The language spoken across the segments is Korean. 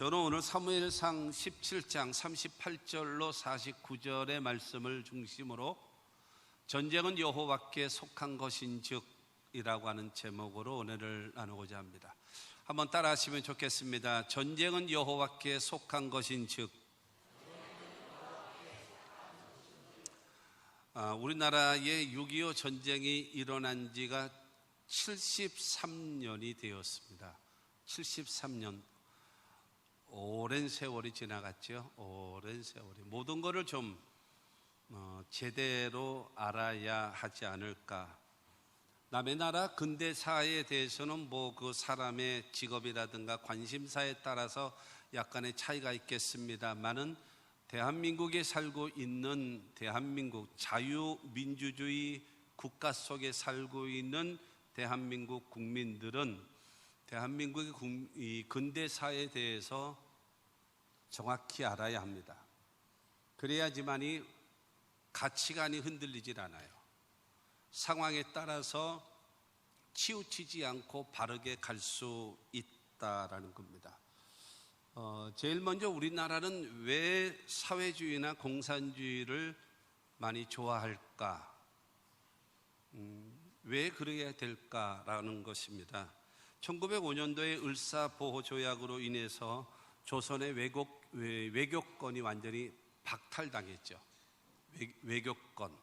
저는 오늘 사무엘상 17장 38절로 49절의 말씀을 중심으로 전쟁은 여호와께 속한 것인즉 이라고 하는 제목으로 은혜를 나누고자 합니다. 한번 따라 하시면 좋겠습니다. 전쟁은 여호와께 속한 것인즉. 우리나라에 6.25 전쟁이 일어난 지가 73년이 되었습니다. 73년. 오랜 세월이 지나갔죠. 오랜 세월이. 모든 것을 좀 제대로 알아야 하지 않을까. 남의 나라 근대사에 대해서는 뭐 그 사람의 직업이라든가 관심사에 따라서 약간의 차이가 있겠습니다만은 대한민국에 살고 있는 대한민국 자유민주주의 국가 속에 살고 있는 대한민국 국민들은 대한민국의 근대사에 대해서 정확히 알아야 합니다. 그래야지만이 가치관이 흔들리질 않아요. 상황에 따라서 치우치지 않고 바르게 갈 수 있다라는 겁니다. 제일 먼저 우리나라는 왜 사회주의나 공산주의를 많이 좋아할까? 왜 그래야 될까라는 것입니다. 1905년도에 을사보호조약으로 인해서 조선의 외교권이 완전히 박탈당했죠. 외교권.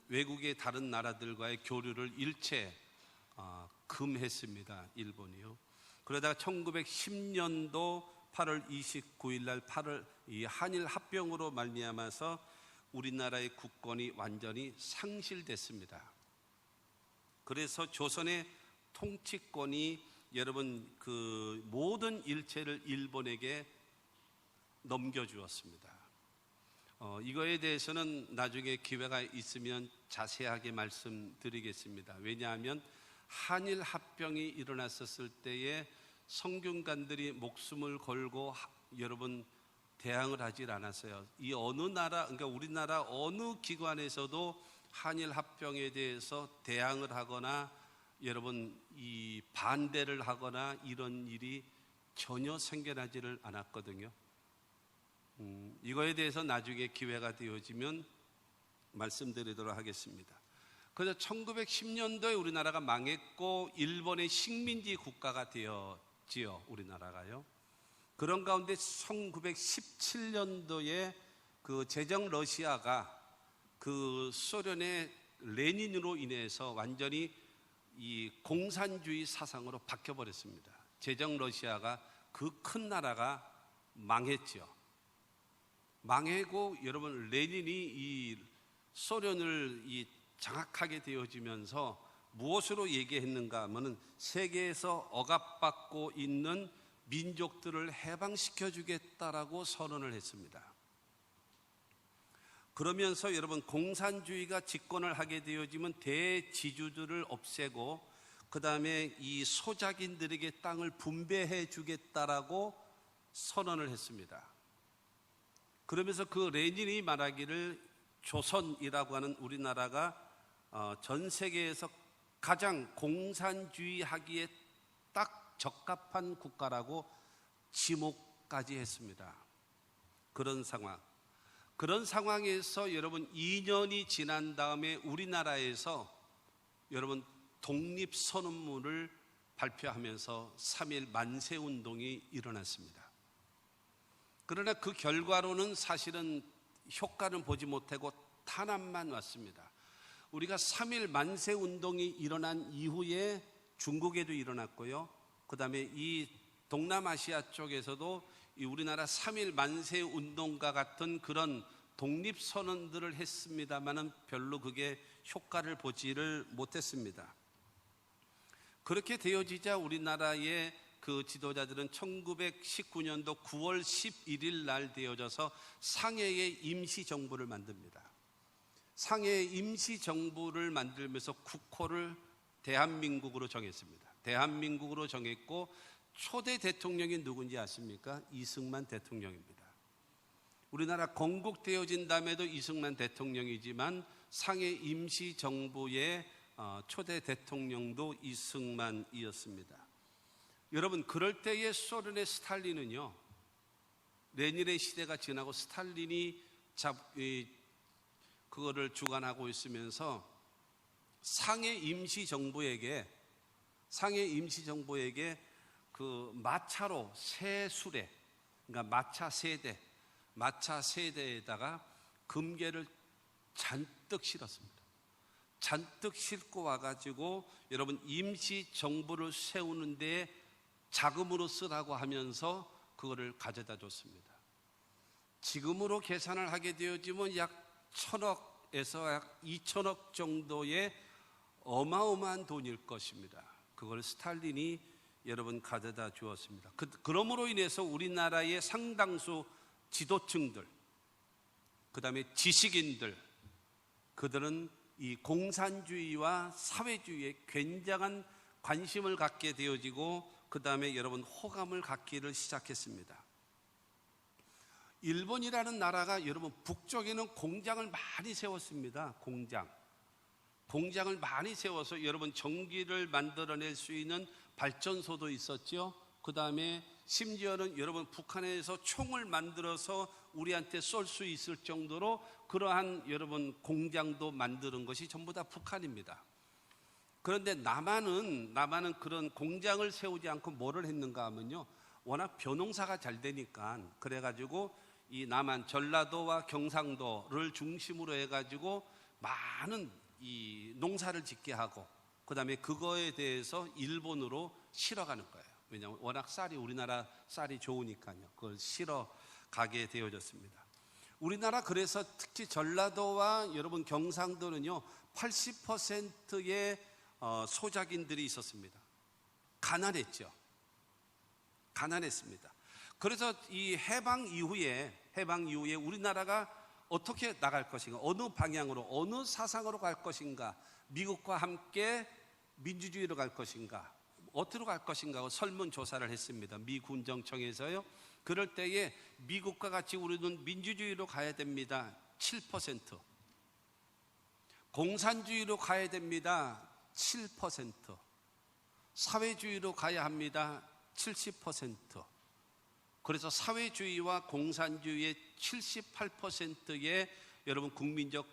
외국의 다른 나라들과의 교류를 일체 금했습니다. 일본이요. 그러다가 1910년도 8월 29일 날 이 한일 합병으로 말미암아서 우리나라의 국권이 완전히 상실됐습니다. 그래서 조선의 통치권이 여러분 그 모든 일체를 일본에게 넘겨주었습니다. 이거에 대해서는 나중에 기회가 있으면 자세하게 말씀드리겠습니다. 왜냐하면 한일 합병이 일어났었을 때에 성균관들이 목숨을 걸고 여러분 대항을 하질 않았어요. 이 어느 나라, 그러니까 우리나라 어느 기관에서도 한일 합병에 대해서 대항을 하거나 여러분 이 반대를 하거나 이런 일이 전혀 생겨나지를 않았거든요. 이거에 대해서 나중에 기회가 되어지면 말씀드리도록 하겠습니다. 그래서 1910년도에 우리나라가 망했고 일본의 식민지 국가가 되었지요. 우리나라가요. 그런 가운데 1917년도에 그 제정 러시아가 그 소련의 레닌으로 인해서 완전히 이 공산주의 사상으로 바뀌어버렸습니다. 제정 러시아가 그 큰 나라가 망했죠. 망하고 여러분 레닌이 이 소련을 장악하게 되어지면서 무엇으로 얘기했는가 하면은 세계에서 억압받고 있는 민족들을 해방시켜 주겠다라고 선언을 했습니다. 그러면서 여러분 공산주의가 집권을 하게 되어지면 대지주들을 없애고 그 다음에 이 소작인들에게 땅을 분배해 주겠다라고 선언을 했습니다. 그러면서 그 레닌이 말하기를 조선이라고 하는 우리나라가 전 세계에서 가장 공산주의하기에 딱 적합한 국가라고 지목까지 했습니다. 그런 상황에서 여러분 2년이 지난 다음에 우리나라에서 여러분 독립선언문을 발표하면서 3.1 만세운동이 일어났습니다. 그러나 그 결과로는 사실은 효과는 보지 못하고 탄압만 왔습니다. 우리가 3.1 만세운동이 일어난 이후에 중국에도 일어났고요. 그 다음에 이 동남아시아 쪽에서도 이 우리나라 3.1 만세운동과 같은 그런 독립선언들을 했습니다만은 별로 그게 효과를 보지를 못했습니다. 그렇게 되어지자 우리나라의 그 지도자들은 1919년도 9월 11일 날 되어져서 상해의 임시정부를 만듭니다. 상해의 임시정부를 만들면서 국호를 대한민국으로 정했습니다. 대한민국으로 정했고 초대 대통령이 누군지 아십니까? 이승만 대통령입니다. 우리나라 건국되어진 다음에도 이승만 대통령이지만 상해 임시정부의 초대 대통령도 이승만이었습니다. 여러분, 그럴 때의 소련의 스탈린은요, 레닌의 시대가 지나고 스탈린이 그거를 주관하고 있으면서 상해 임시정부에게 그 마차로 새 수레, 그러니까 마차 세대에다가 금괴를 잔뜩 실었습니다. 잔뜩 싣고 와가지고 여러분 임시정부를 세우는데 자금으로 쓰라고 하면서 그거를 가져다 줬습니다. 지금으로 계산을 하게 되어지면 약 1,000억에서 약 2,000억 정도의 어마어마한 돈일 것입니다. 그걸 스탈린이 여러분 가져다 주었습니다. 그러므로 인해서 우리나라의 상당수 지도층들, 그 다음에 지식인들, 그들은 이 공산주의와 사회주의에 굉장한 관심을 갖게 되어지고 그 다음에 여러분 호감을 갖기를 시작했습니다. 일본이라는 나라가 여러분 북쪽에는 공장을 많이 세웠습니다. 공장을 많이 세워서 여러분 전기를 만들어낼 수 있는 발전소도 있었죠. 그 다음에 심지어는 여러분 북한에서 총을 만들어서 우리한테 쏠 수 있을 정도로 그러한 여러분 공장도 만드는 것이 전부 다 북한입니다. 그런데 남한은 그런 공장을 세우지 않고 뭐를 했는가 하면요, 워낙 벼농사가 잘 되니까 그래가지고 이 남한 전라도와 경상도를 중심으로 해가지고 많은 이 농사를 짓게 하고 그 다음에 그거에 대해서 일본으로 실어가는 거예요. 왜냐하면 워낙 우리나라 쌀이 좋으니까요. 그걸 실어 가게 되어졌습니다. 우리나라 그래서 특히 전라도와 여러분 경상도는요 80%의 소작인들이 있었습니다. 가난했습니다. 그래서 이 해방 이후에 우리나라가 어떻게 나갈 것인가, 어느 방향으로, 어느 사상으로 갈 것인가, 미국과 함께 민주주의로 갈 것인가, 어디로 갈 것인가 설문조사를 했습니다. 미 군정청에서요. 그럴 때에 미국과 같이 우리는 민주주의로 가야 됩니다. 7%. 공산주의로 가야 됩니다. 7%. 사회주의로 가야 합니다. 70%. 그래서 사회주의와 공산주의의 78%의 여러분 국민적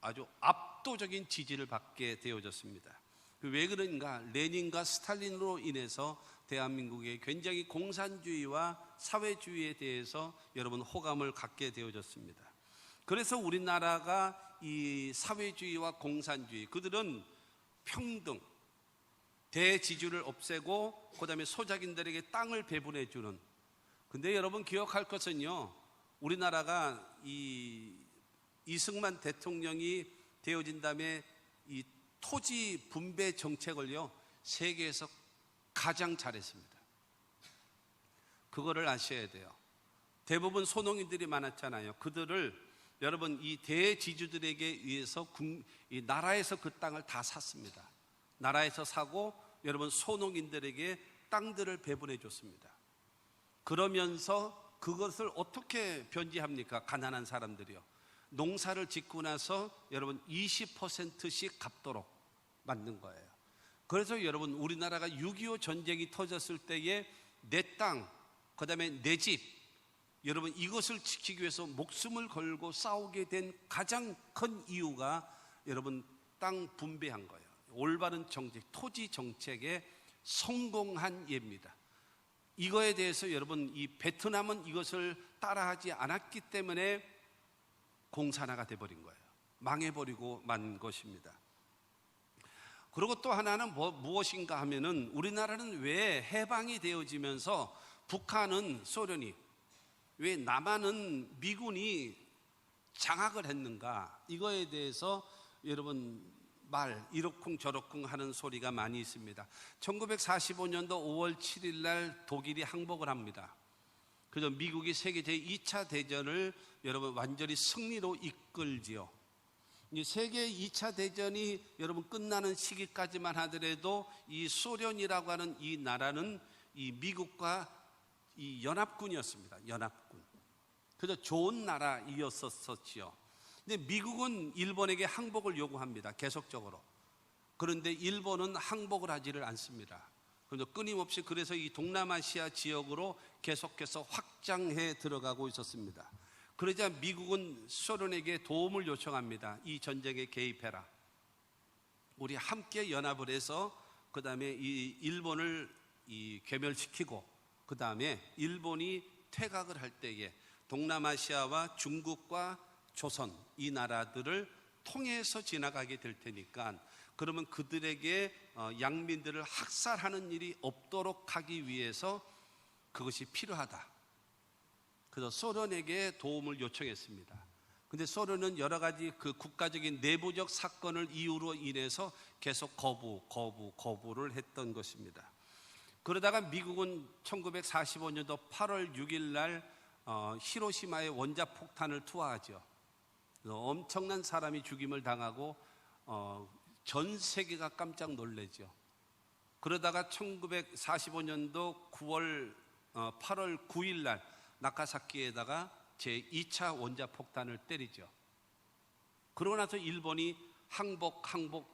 아주 압도적인 지지를 받게 되어졌습니다. 왜 그런가? 레닌과 스탈린으로 인해서 대한민국에 굉장히 공산주의와 사회주의에 대해서 여러분 호감을 갖게 되어졌습니다. 그래서 우리나라가 이 사회주의와 공산주의, 그들은 평등, 대지주를 없애고 그 다음에 소작인들에게 땅을 배분해 주는. 근데 여러분 기억할 것은요, 우리나라가 이승만 대통령이 되어진 다음에 이 토지 분배 정책을요 세계에서 가장 잘했습니다. 그거를 아셔야 돼요. 대부분 소농인들이 많았잖아요. 그들을 여러분 이 대지주들에게 의해서 이 나라에서 그 땅을 다 샀습니다. 나라에서 사고 여러분 소농인들에게 땅들을 배분해 줬습니다. 그러면서 그것을 어떻게 변제합니까? 가난한 사람들이요. 농사를 짓고 나서 여러분 20%씩 갚도록 만든 거예요. 그래서 여러분 우리나라가 6.25 전쟁이 터졌을 때에 내 땅, 그 다음에 내 집, 여러분 이것을 지키기 위해서 목숨을 걸고 싸우게 된 가장 큰 이유가 여러분 땅 분배한 거예요. 올바른 정책, 토지 정책에 성공한 예입니다. 이거에 대해서 여러분 이 베트남은 이것을 따라하지 않았기 때문에 공산화가 돼버린 거예요. 망해버리고 만 것입니다. 그리고 또 하나는 무엇인가 하면은 우리나라는 왜 해방이 되어지면서 북한은 소련이, 왜 남한은 미군이 장악을 했는가, 이거에 대해서 여러분 이러쿵 저러쿵 하는 소리가 많이 있습니다. 1945년도 5월 7일 날 독일이 항복을 합니다. 그래서 미국이 세계 제2차 대전을 여러분 완전히 승리로 이끌지요. 세계 2차 대전이 여러분 끝나는 시기까지만 하더라도 이 소련이라고 하는 이 나라는 이 미국과 이 연합군이었습니다. 연합군. 그래서 좋은 나라이었었지요. 근데 미국은 일본에게 항복을 요구합니다. 계속적으로. 그런데 일본은 항복을 하지를 않습니다. 끊임없이 그래서 이 동남아시아 지역으로 계속해서 확장해 들어가고 있었습니다. 그러자 미국은 소련에게 도움을 요청합니다. 이 전쟁에 개입해라. 우리 함께 연합을 해서 그 다음에 이 일본을 괴멸시키고 그 다음에 일본이 퇴각을 할 때에 동남아시아와 중국과 조선 이 나라들을 통해서 지나가게 될 테니까 그러면 그들에게 양민들을 학살하는 일이 없도록 하기 위해서 그것이 필요하다. 그래서 소련에게 도움을 요청했습니다. 근데 소련은 여러 가지 그 국가적인 내부적 사건을 이유로 인해서 계속 거부를 했던 것입니다. 그러다가 미국은 1945년도 8월 6일 날 히로시마에 원자폭탄을 투하하죠. 엄청난 사람이 죽임을 당하고 전 세계가 깜짝 놀라죠. 그러다가 1945년도 8월 9일 날 나가사키에다가 제2차 원자폭탄을 때리죠. 그러고 나서 일본이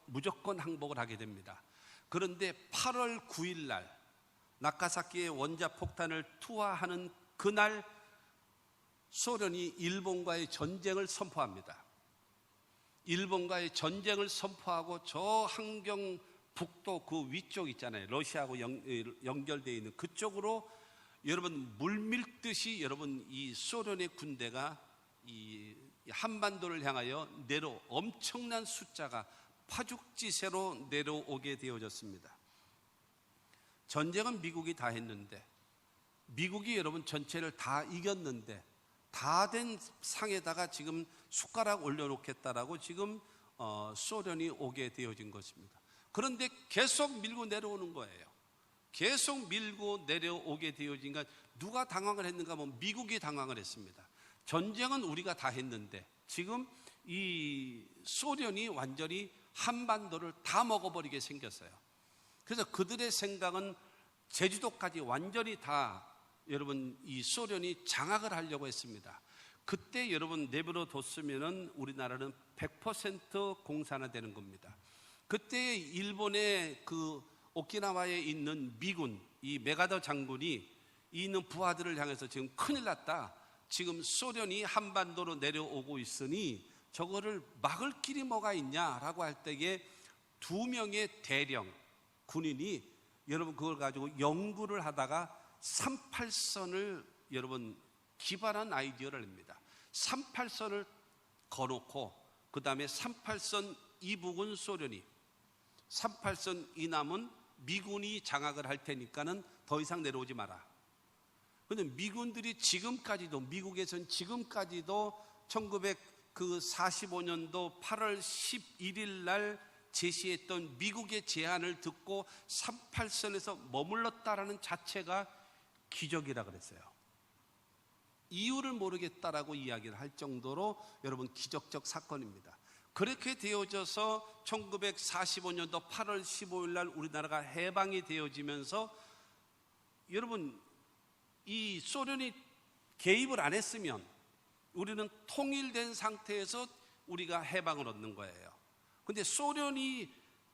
무조건 항복을 하게 됩니다. 그런데 8월 9일 날 나가사키에 원자폭탄을 투하하는 그날 소련이 일본과의 전쟁을 선포합니다. 일본과의 전쟁을 선포하고 저 한경 북도 그 위쪽 있잖아요. 러시아하고 연결되어 있는 그쪽으로 여러분 물밀듯이 여러분 이 소련의 군대가 이 한반도를 향하여 엄청난 숫자가 파죽지세로 내려오게 되어졌습니다. 전쟁은 미국이 다 했는데 미국이 여러분 전체를 다 이겼는데 다 된 상에다가 지금 숟가락 올려놓겠다라고 지금 소련이 오게 되어진 것입니다. 그런데 계속 밀고 내려오는 거예요. 계속 밀고 내려오게 되어진가 누가 당황을 했는가 하면 미국이 당황을 했습니다. 전쟁은 우리가 다 했는데 지금 이 소련이 완전히 한반도를 다 먹어버리게 생겼어요. 그래서 그들의 생각은 제주도까지 완전히 다 여러분 이 소련이 장악을 하려고 했습니다. 그때 여러분 내버려 뒀으면은 우리나라는 100% 공산화되는 겁니다. 그때 일본의 그 오키나와에 있는 미군 이 메가더 장군이 있는 부하들을 향해서 지금 큰일 났다. 지금 소련이 한반도로 내려오고 있으니 저거를 막을 길이 뭐가 있냐라고 할 때에 2명의 대령 군인이 여러분 그걸 가지고 연구를 하다가 38선을 여러분 기발한 아이디어를 냅니다. 38선을 거놓고 그 다음에 38선 이북은 소련이 38선 이남은 미군이 장악을 할 테니까는 더 이상 내려오지 마라. 그런데 미군들이 지금까지도 미국에서는 지금까지도 1945년도 8월 11일 날 제시했던 미국의 제안을 듣고 38선에서 머물렀다라는 자체가 기적이라 그랬어요. 이유를 모르겠다라고 이야기를 할 정도로 여러분 기적적 사건입니다. 그렇게 되어져서 1945년도 8월 15일 날 우리나라가 해방이 되어지면서 여러분 이 소련이 개입을 안 했으면 우리는 통일된 상태에서 우리가 해방을 얻는 거예요. 근데 소련이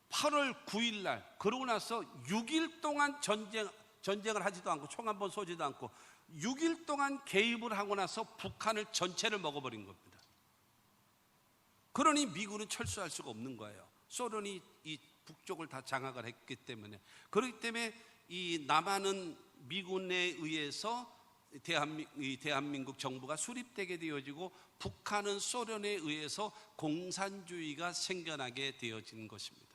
8월 9일 날 그러고 나서 6일 동안 전쟁을 하지도 않고 총 한 번 쏘지도 않고 6일 동안 개입을 하고 나서 북한을 전체를 먹어버린 겁니다. 그러니 미군은 철수할 수가 없는 거예요. 소련이 이 북쪽을 다 장악을 했기 때문에. 그렇기 때문에 이 남한은 미군에 의해서 대한민국 정부가 수립되게 되어지고 북한은 소련에 의해서 공산주의가 생겨나게 되어진 것입니다.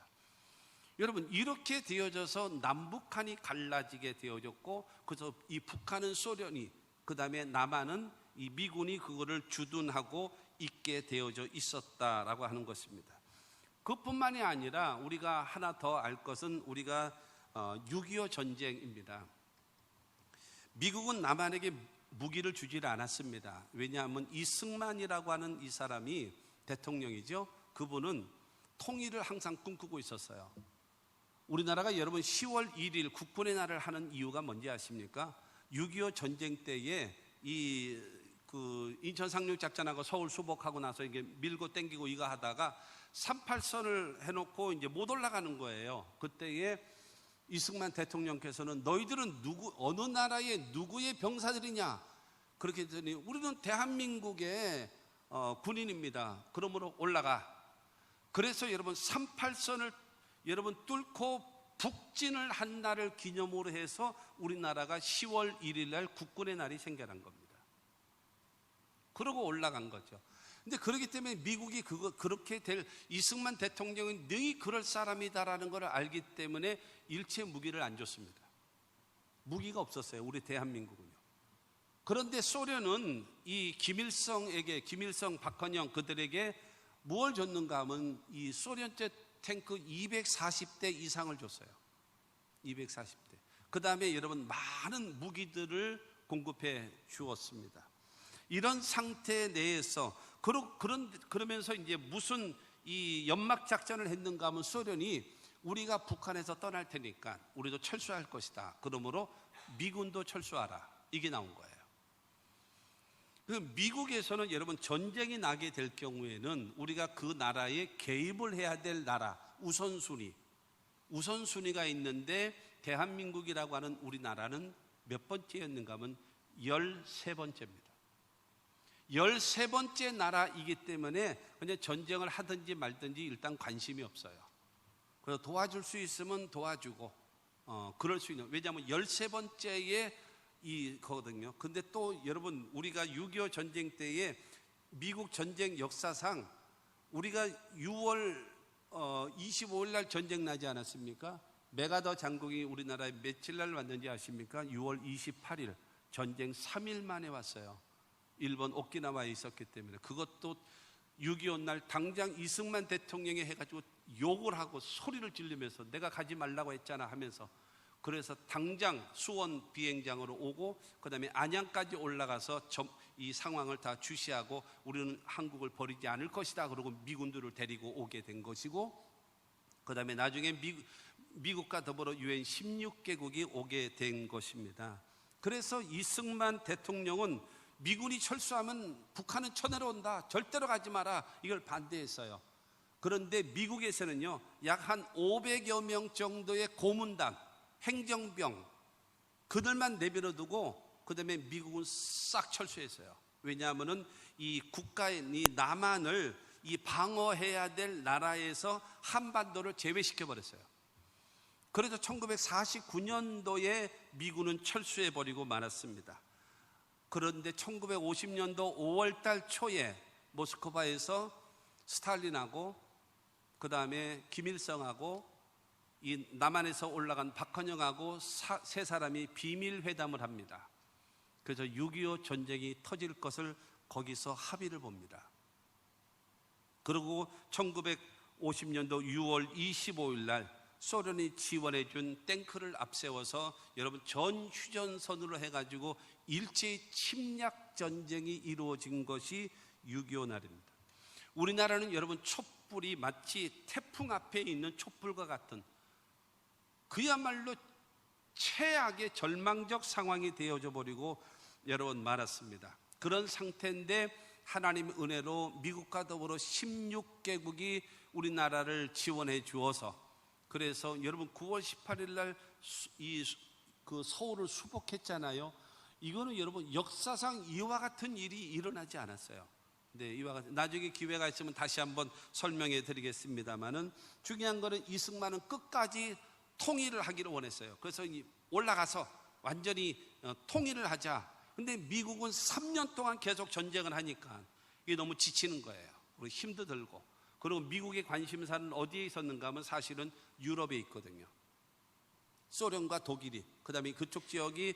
여러분 이렇게 되어져서 남북한이 갈라지게 되어졌고 그래서 이 북한은 소련이 그 다음에 남한은 이 미군이 그거를 주둔하고 있게 되어져 있었다라고 하는 것입니다. 그뿐만이 아니라 우리가 하나 더 알 것은 우리가 6.25 전쟁입니다. 미국은 남한에게 무기를 주지를 않았습니다. 왜냐하면 이승만이라고 하는 이 사람이 대통령이죠. 그분은 통일을 항상 꿈꾸고 있었어요. 우리나라가 여러분 10월 1일 국군의 날을 하는 이유가 뭔지 아십니까? 6.25 전쟁 때에 인천 상륙작전하고 서울 수복하고 나서 이게 밀고 땡기고 이거 하다가 38선을 해놓고 이제 못 올라가는 거예요. 그때에 이승만 대통령께서는 너희들은 어느 나라의 누구의 병사들이냐? 그렇게 했더니 우리는 대한민국의 군인입니다. 그러므로 올라가. 그래서 여러분 38선을 여러분 뚫고 북진을 한 날을 기념으로 해서 우리나라가 10월 1일 날 국군의 날이 생겨난 겁니다. 그러고 올라간 거죠. 근데 그렇기 때문에 미국이 그렇게 될 이승만 대통령은 능히 그럴 사람이다라는 걸 알기 때문에 일체 무기를 안 줬습니다. 무기가 없었어요, 우리 대한민국은요. 그런데 소련은 이 김일성, 박헌영 그들에게 뭘 줬는가 하면 이 소련제 탱크 240대 이상을 줬어요. 240대. 그 다음에 여러분 많은 무기들을 공급해 주었습니다. 이런 상태 내에서 그러면서 이제 무슨 이 연막 작전을 했는가 하면 소련이 우리가 북한에서 떠날 테니까 우리도 철수할 것이다. 그러므로 미군도 철수하라. 이게 나온 거예요. 미국에서는 여러분 전쟁이 나게 될 경우에는 우리가 그 나라에 개입을 해야 될 나라 우선순위가 있는데 대한민국이라고 하는 우리나라는 몇 번째였는가 하면 13번째입니다. 13번째 나라이기 때문에 그냥 전쟁을 하든지 말든지 일단 관심이 없어요. 그래서 도와줄 수 있으면 도와주고 그럴 수 있는, 왜냐하면 13번째에 이거든요. 근데 또 여러분 우리가 6.25 전쟁 때에 미국 전쟁 역사상 우리가 6월 25일 날 전쟁 나지 않았습니까? 메가더 장군이 우리나라에 며칠 날 왔는지 아십니까? 6월 28일 전쟁 3일 만에 왔어요. 일본 오키나와에 있었기 때문에. 그것도 6.25 날 당장 이승만 대통령이 해가지고 욕을 하고 소리를 지르면서 내가 가지 말라고 했잖아 하면서, 그래서 당장 수원 비행장으로 오고 그 다음에 안양까지 올라가서 이 상황을 다 주시하고 우리는 한국을 버리지 않을 것이다 그러고 미군들을 데리고 오게 된 것이고, 그 다음에 나중에 미국과 더불어 유엔 16개국이 오게 된 것입니다. 그래서 이승만 대통령은 미군이 철수하면 북한은 쳐내려온다, 절대로 가지 마라, 이걸 반대했어요. 그런데 미국에서는요 약 한 500여 명 정도의 고문단, 행정병 그들만 내버려두고 그 다음에 미국은 싹 철수했어요. 왜냐하면은 이 국가의 이 남한을 이 방어해야 될 나라에서 한반도를 제외시켜 버렸어요. 그래서 1949년도에 미군은 철수해 버리고 말았습니다. 그런데 1950년도 5월달 초에 모스크바에서 스탈린하고 그 다음에 김일성하고 이 남한에서 올라간 박헌영하고 세 사람이 비밀 회담을 합니다. 그래서 6.25 전쟁이 터질 것을 거기서 합의를 봅니다. 그리고 1950년도 6월 25일 날 소련이 지원해 준 탱크를 앞세워서 여러분 전 휴전선으로 해가지고 일제히 침략 전쟁이 이루어진 것이 6.25 날입니다. 우리나라는 여러분 촛불이 마치 태풍 앞에 있는 촛불과 같은 그야말로 최악의 절망적 상황이 되어져 버리고 여러분 말았습니다. 그런 상태인데 하나님의 은혜로 미국과 더불어 16개국이 우리나라를 지원해 주어서, 그래서 여러분 9월 18일 날 그 서울을 수복했잖아요. 이거는 여러분 역사상 이와 같은 일이 일어나지 않았어요. 네, 이와 같은, 나중에 기회가 있으면 다시 한번 설명해 드리겠습니다만은 중요한 거는 이승만은 끝까지 통일을 하기를 원했어요. 그래서 올라가서 완전히 통일을 하자. 근데 미국은 3년 동안 계속 전쟁을 하니까 이게 너무 지치는 거예요. 그리고 힘도 들고. 그리고 미국의 관심사는 어디에 있었는가 하면 사실은 유럽에 있거든요. 소련과 독일이, 그 다음에 그쪽 지역이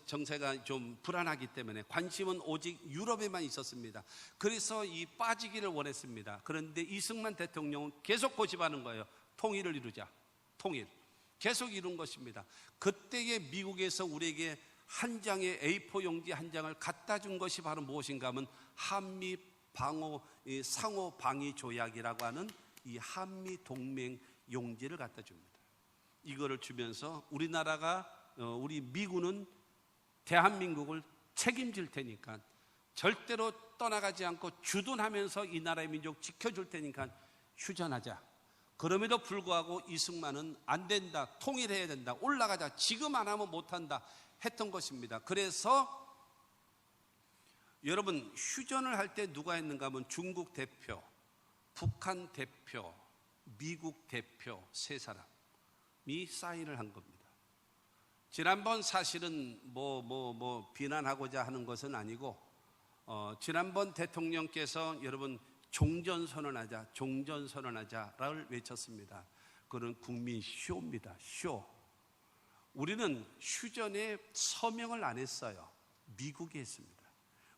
정세가 좀 불안하기 때문에 관심은 오직 유럽에만 있었습니다. 그래서 이 빠지기를 원했습니다. 그런데 이승만 대통령은 계속 고집하는 거예요. 통일을 이루자. 통일. 계속 이룬 것입니다. 그때의 미국에서 우리에게 한 장의 A4 용지 한 장을 갖다 준 것이 바로 무엇인가 하면 한미 상호 방위 조약이라고 하는 이 한미 동맹 용지를 갖다 줍니다. 이거를 주면서 우리 미군은 대한민국을 책임질 테니까 절대로 떠나가지 않고 주둔하면서 이 나라의 민족 지켜줄 테니까 휴전하자. 그럼에도 불구하고 이승만은 안 된다, 통일해야 된다, 올라가자, 지금 안 하면 못한다 했던 것입니다. 그래서 여러분, 휴전을 할 때 누가 했는가 하면 중국 대표, 북한 대표, 미국 대표 세 사람이 사인을 한 겁니다. 지난번 사실은 비난하고자 하는 것은 아니고, 지난번 대통령께서 여러분 종전선언하자를 외쳤습니다. 그건 국민 쇼입니다. 쇼. 우리는 휴전에 서명을 안 했어요. 미국이 했습니다.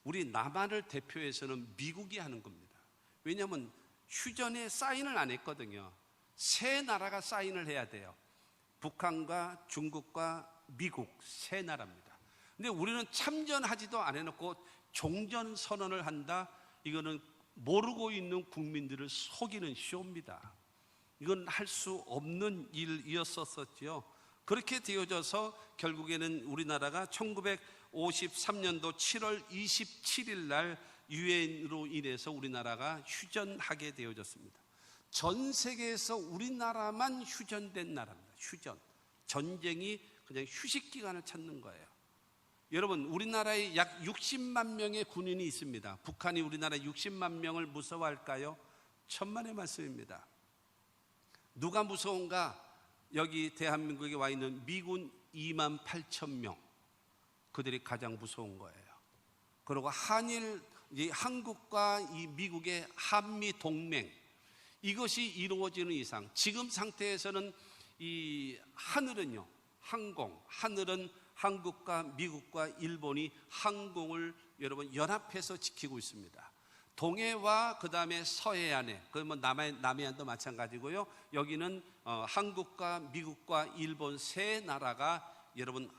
우리 남한을 대표해서는 미국이 하는 겁니다. 왜냐하면 휴전에 사인을 안 했거든요. 세 나라가 사인을 해야 돼요. 북한과 중국과 미국 세 나라입니다. 근데 우리는 참전하지도 안 해놓고 종전선언을 한다. 이거는 모르고 있는 국민들을 속이는 쇼입니다. 이건 할 수 없는 일이었었죠. 그렇게 되어져서 결국에는 우리나라가 1953년도 7월 27일 날 유엔으로 인해서 우리나라가 휴전하게 되어졌습니다. 전 세계에서 우리나라만 휴전된 나라입니다. 휴전. 전쟁이 그냥 휴식 기간을 찾는 거예요. 여러분, 우리나라에 약 60만 명의 군인이 있습니다. 북한이 우리나라 60만 명을 무서워할까요? 천만의 말씀입니다. 누가 무서운가? 여기 대한민국에 와 있는 미군 2만 8천 명, 그들이 가장 무서운 거예요. 그리고 한국과 이 미국의 한미 동맹, 이것이 이루어지는 이상, 지금 상태에서는 이 하늘은요, 하늘은 한국과 미국과 일본이 항공을 여러분 연합해서 지키고 있습니다. 동해와 그 다음에 서해안에, 그러면 남해안도 마찬가지고요. 여기는 한국과 미국과 일본 세 나라가 여러분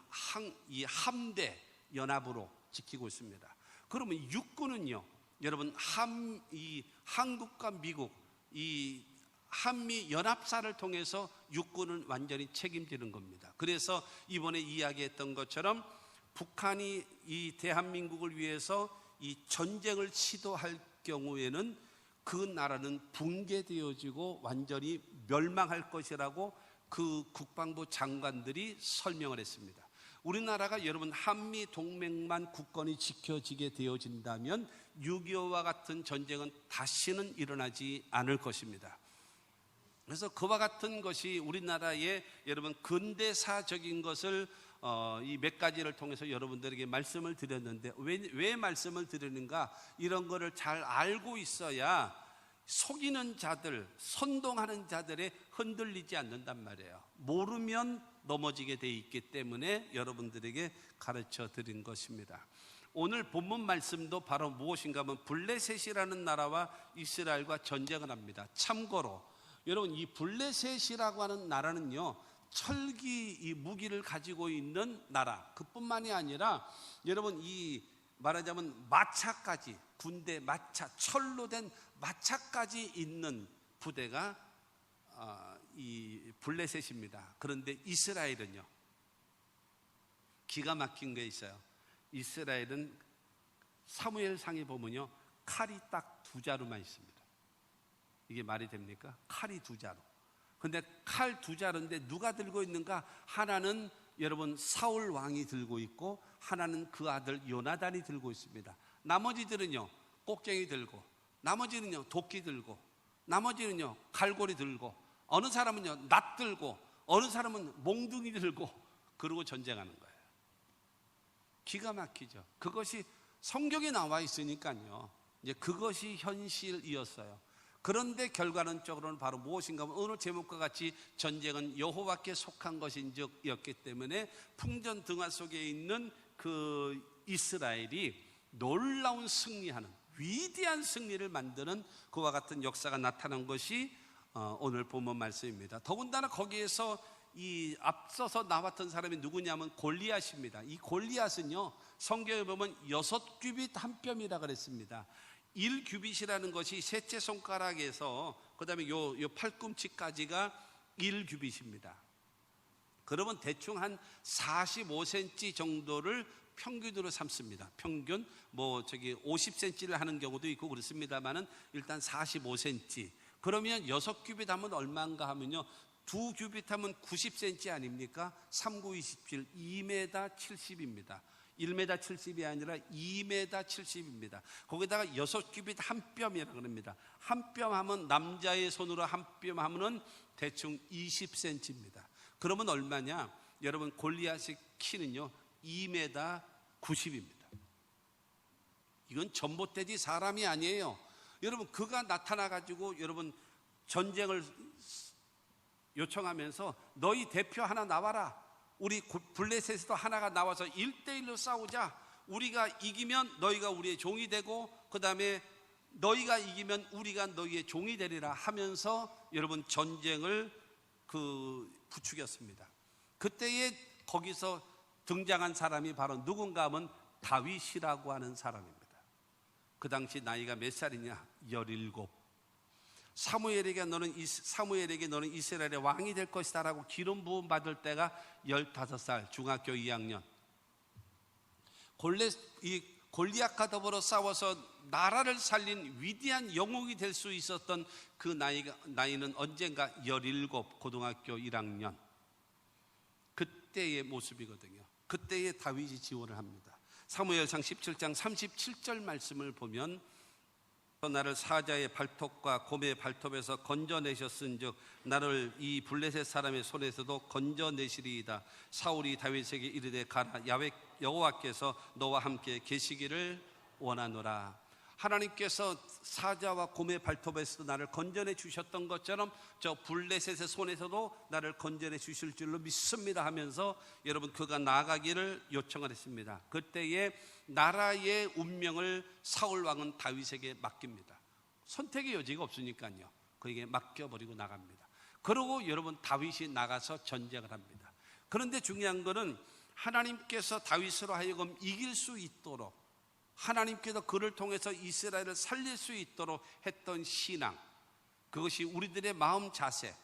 이 함대 연합으로 지키고 있습니다. 그러면 육군은요, 여러분 이 한국과 미국 이 한미 연합사를 통해서 육군을 완전히 책임지는 겁니다. 그래서 이번에 이야기했던 것처럼 북한이 이 대한민국을 위해서 이 전쟁을 시도할 경우에는 그 나라는 붕괴되어지고 완전히 멸망할 것이라고 그 국방부 장관들이 설명을 했습니다. 우리나라가 여러분 한미 동맹만 굳건히 지켜지게 되어진다면 6.25와 같은 전쟁은 다시는 일어나지 않을 것입니다. 그래서 그와 같은 것이 우리나라의 여러분 근대사적인 것을 이 몇 가지를 통해서 여러분들에게 말씀을 드렸는데, 왜 말씀을 드리는가? 이런 거를 잘 알고 있어야 속이는 자들, 선동하는 자들에 흔들리지 않는단 말이에요. 모르면 넘어지게 돼 있기 때문에 여러분들에게 가르쳐 드린 것입니다. 오늘 본문 말씀도 바로 무엇인가 하면 블레셋이라는 나라와 이스라엘과 전쟁을 합니다. 참고로 여러분, 이 블레셋이라고 하는 나라는요, 철기 이 무기를 가지고 있는 나라, 그뿐만이 아니라 여러분 이 말하자면 마차까지, 군대 마차, 철로 된 마차까지 있는 부대가 이 블레셋입니다. 그런데 이스라엘은요, 기가 막힌 게 있어요. 이스라엘은 사무엘상에 보면요, 칼이 딱 두 자루만 있습니다. 이게 말이 됩니까? 칼이 두 자루. 근데 칼 두 자루인데 누가 들고 있는가? 하나는 여러분 사울 왕이 들고 있고, 하나는 그 아들 요나단이 들고 있습니다. 나머지들은요 꼭쟁이 들고, 나머지는요 도끼 들고, 나머지는요 갈고리 들고, 어느 사람은요 낫 들고, 어느 사람은 몽둥이 들고, 그러고 전쟁하는 거예요. 기가 막히죠. 그것이 성경에 나와 있으니까요, 이제 그것이 현실이었어요. 그런데 결과론적으로는 바로 무엇인가 하면 오늘 제목과 같이 전쟁은 여호와께 속한 것인즉이었기 때문에 풍전등화 속에 있는 그 이스라엘이 놀라운 승리하는, 위대한 승리를 만드는 그와 같은 역사가 나타난 것이 오늘 본문 말씀입니다. 더군다나 거기에서 이 앞서서 나왔던 사람이 누구냐면 골리앗입니다. 이 골리앗은요, 성경에 보면 6규빗 한 뼘이라 그랬습니다. 1규빗이라는 것이 셋째 손가락에서 그 다음에 요 팔꿈치까지가 1규빗입니다. 그러면 대충 한 45cm 정도를 평균으로 삼습니다. 평균 50cm를 하는 경우도 있고 그렇습니다만은 일단 45cm. 그러면 6규빗 하면 얼마인가 하면요, 2규빗 하면 90cm 아닙니까? 3, 9, 27, 2m 70입니다. 1m 70이 아니라 2m 70입니다. 거기다가 6규빗 한 뼘이라고 합니다. 한 뼘 하면, 남자의 손으로 한 뼘 하면은 대충 20cm입니다. 그러면 얼마냐? 여러분, 골리앗의 키는요 2m 90입니다. 이건 전봇대지 사람이 아니에요. 여러분, 그가 나타나 가지고 여러분 전쟁을 요청하면서 너희 대표 하나 나와라. 우리 블레셋에도 하나가 나와서 1대1로 싸우자. 우리가 이기면 너희가 우리의 종이 되고, 그 다음에 너희가 이기면 우리가 너희의 종이 되리라 하면서 여러분 전쟁을 부추겼습니다. 그때에 거기서 등장한 사람이 바로 누군가 하면 다윗이라고 하는 사람입니다. 그 당시 나이가 몇 살이냐? 17. 사무엘에게 너는 이스라엘의 왕이 될 것이다 라고 기름 부음 받을 때가 15살, 중학교 2학년. 골리앗과 더불어 싸워서 나라를 살린 위대한 영웅이 될 수 있었던 그 나이는 언젠가 17, 고등학교 1학년. 그때의 모습이거든요. 그때의 다윗이 지원을 합니다. 사무엘상 17장 37절 말씀을 보면, 나를 사자의 발톱과 곰의 발톱에서 건져내셨은즉 나를 이 블레셋 사람의 손에서도 건져내시리이다. 사울이 다윗에게 이르되 가라, 여호와께서 너와 함께 계시기를 원하노라. 하나님께서 사자와 곰의 발톱에서 나를 건져내 주셨던 것처럼 저 블레셋의 손에서도 나를 건져내 주실 줄로 믿습니다 하면서 여러분 그가 나아가기를 요청을 했습니다. 그때에 나라의 운명을 사울 왕은 다윗에게 맡깁니다. 선택의 여지가 없으니까요, 그에게 맡겨버리고 나갑니다. 그러고 여러분 다윗이 나가서 전쟁을 합니다. 그런데 중요한 것은 하나님께서 다윗으로 하여금 이길 수 있도록, 하나님께서 그를 통해서 이스라엘을 살릴 수 있도록 했던 신앙, 그것이 우리들의 마음 자세,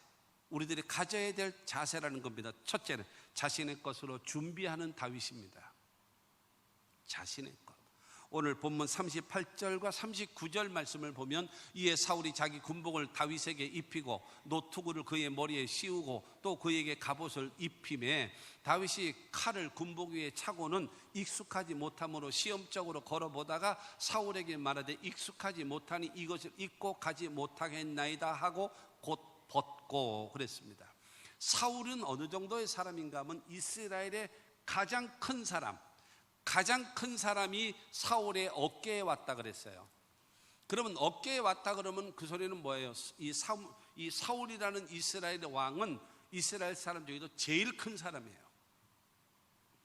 우리들이 가져야 될 자세라는 겁니다. 첫째는 자신의 것으로 준비하는 다윗입니다. 자신의 것. 오늘 본문 38절과 39절 말씀을 보면, 이에 사울이 자기 군복을 다윗에게 입히고 노투구를 그의 머리에 씌우고 또 그에게 갑옷을 입히매, 다윗이 칼을 군복 위에 차고는 익숙하지 못함으로 시험적으로 걸어보다가 사울에게 말하되 익숙하지 못하니 이것을 입고 가지 못하겠나이다 하고 곧 벗고 그랬습니다. 사울은 어느 정도의 사람인가 하면 이스라엘의 가장 큰 사람이 사울의 어깨에 왔다 그랬어요. 그러면 어깨에 왔다 그러면 그 소리는 뭐예요? 이 사울이라는 이스라엘의 왕은 이스라엘 사람 중에도 제일 큰 사람이에요.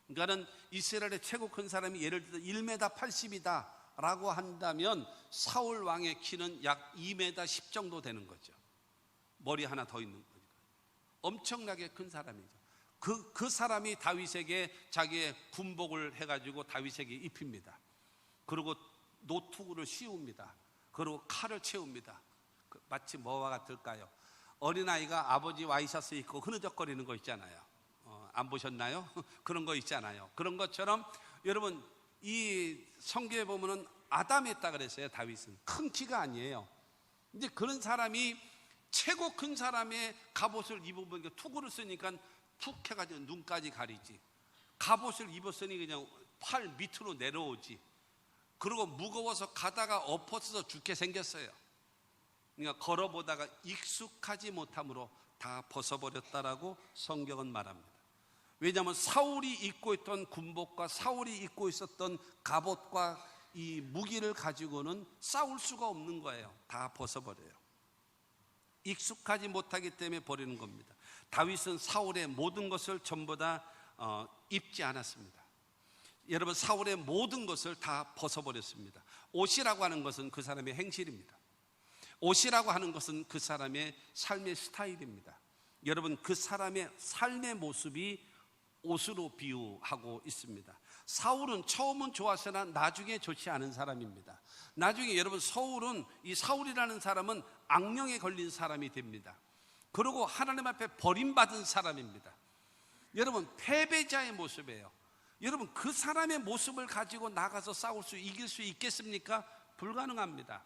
그러니까는 이스라엘의 최고 큰 사람이 예를 들어 1m 80이다 라고 한다면 사울 왕의 키는 약 2m 10 정도 되는 거죠. 머리 하나 더 있는 거죠. 엄청나게 큰 사람이죠. 그 사람이 다윗에게 자기의 군복을 해가지고 다윗에게 입힙니다. 그리고 노투구를 씌웁니다. 그리고 칼을 채웁니다. 마치 뭐와 같을까요? 어린아이가 아버지 와이셔츠 입고 흐느적거리는 거 있잖아요. 안 보셨나요? 그런 거 있잖아요. 그런 것처럼 여러분 이 성경에 보면은 아담했다 그랬어요. 다윗은 큰 키가 아니에요. 이제 그런 사람이 최고 큰 사람의 갑옷을 입으면 투구를 쓰니까 툭 해가지고 눈까지 가리지. 갑옷을 입었으니 그냥 팔 밑으로 내려오지. 그리고 무거워서 가다가 엎어서 죽게 생겼어요. 그러니까 걸어보다가 익숙하지 못함으로 다 벗어버렸다라고 성경은 말합니다. 왜냐하면 사울이 입고 있던 군복과 사울이 입고 있었던 갑옷과 이 무기를 가지고는 싸울 수가 없는 거예요. 다 벗어버려요. 익숙하지 못하기 때문에 버리는 겁니다. 다윗은 사울의 모든 것을 전부 다 입지 않았습니다. 여러분 사울의 모든 것을 다 벗어버렸습니다. 옷이라고 하는 것은 그 사람의 행실입니다. 옷이라고 하는 것은 그 사람의 삶의 스타일입니다. 여러분 그 사람의 삶의 모습이 옷으로 비유하고 있습니다. 사울은 처음은 좋았으나 나중에 좋지 않은 사람입니다. 나중에 여러분 이 사울이라는 사람은 악령에 걸린 사람이 됩니다. 그리고 하나님 앞에 버림받은 사람입니다. 여러분 패배자의 모습이에요. 여러분 그 사람의 모습을 가지고 나가서 싸울 수 이길 수 있겠습니까? 불가능합니다.